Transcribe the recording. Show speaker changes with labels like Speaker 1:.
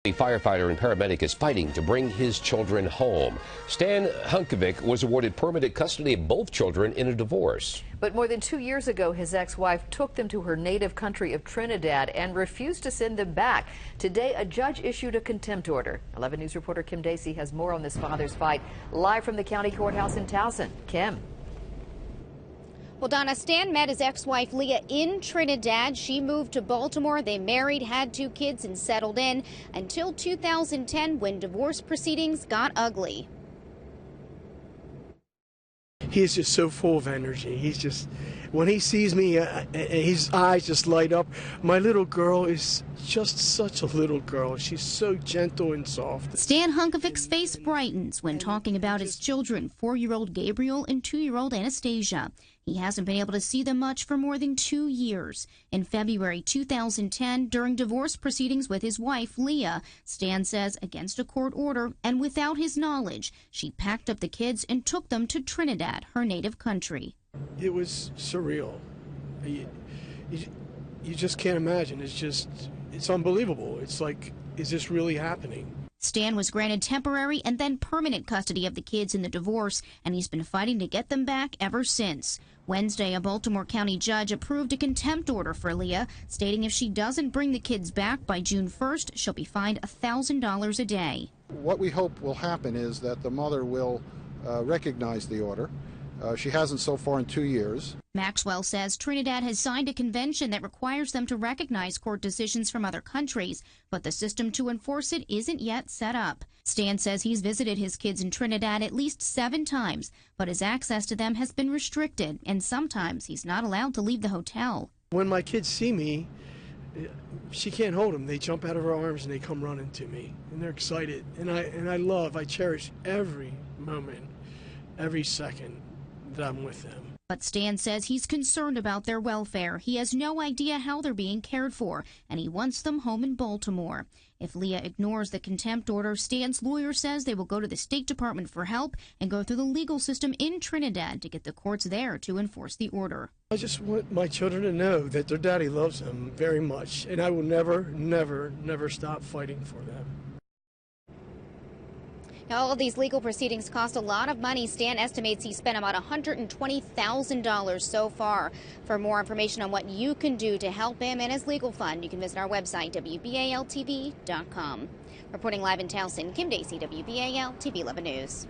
Speaker 1: A firefighter and paramedic is fighting to bring his children home. Stan Hunkovic was awarded permanent custody of both children in a divorce.
Speaker 2: But more than 2 years ago, his ex-wife took them to her native country of Trinidad and refused to send them back. Today, a judge issued a contempt order. 11 News reporter Kim Dacey has more on this father's fight, live from the county courthouse in Towson. Kim.
Speaker 3: Well, Donna, Stan met his ex-wife Leah in Trinidad. She moved to Baltimore. They married, had 2 kids, and settled in until 2010 when divorce proceedings got ugly.
Speaker 4: He is just so full of energy. He's just, when he sees me, his eyes just light up. My little girl is just such a little girl. She's so gentle and soft.
Speaker 3: Stan Hunkovic's face brightens when talking about his children, 4-year-old Gabriel and 2-year-old Anastasia. He hasn't been able to see them much for more than 2 years. In February 2010, during divorce proceedings with his wife, Leah, Stan says against a court order and without his knowledge, she packed up the kids and took them to Trinidad, her native country.
Speaker 4: It was surreal. You just can't imagine. It's unbelievable. It's like, is this really happening?
Speaker 3: Stan was granted temporary and then permanent custody of the kids in the divorce, and he's been fighting to get them back ever since. Wednesday, a Baltimore County judge approved a contempt order for Leah, stating if she doesn't bring the kids back by June 1st, she'll be fined $1,000 a day.
Speaker 5: What we hope will happen is that the mother will recognize the order. She hasn't so far in 2 years.
Speaker 3: Maxwell says Trinidad has signed a convention that requires them to recognize court decisions from other countries, but the system to enforce it isn't yet set up. Stan says he's visited his kids in Trinidad at least 7 times, but his access to them has been restricted, and sometimes he's not allowed to leave the hotel.
Speaker 4: When my kids see me, she can't hold them. They jump out of her arms and they come running to me, and they're excited. And I cherish every moment, every second that I'm with them.
Speaker 3: But Stan says he's concerned about their welfare. He has no idea how they're being cared for, and he wants them home in Baltimore. If Leah ignores the contempt order, Stan's lawyer says they will go to the State Department for help and go through the legal system in Trinidad to get the courts there to enforce the order.
Speaker 4: I just want my children to know that their daddy loves them very much, and I will never, never, never stop fighting for them.
Speaker 3: Now, all of these legal proceedings cost a lot of money. Stan estimates he spent about $120,000 so far. For more information on what you can do to help him and his legal fund, you can visit our website, WBALTV.com. Reporting live in Towson, Kim Dacey, WBAL TV 11 News.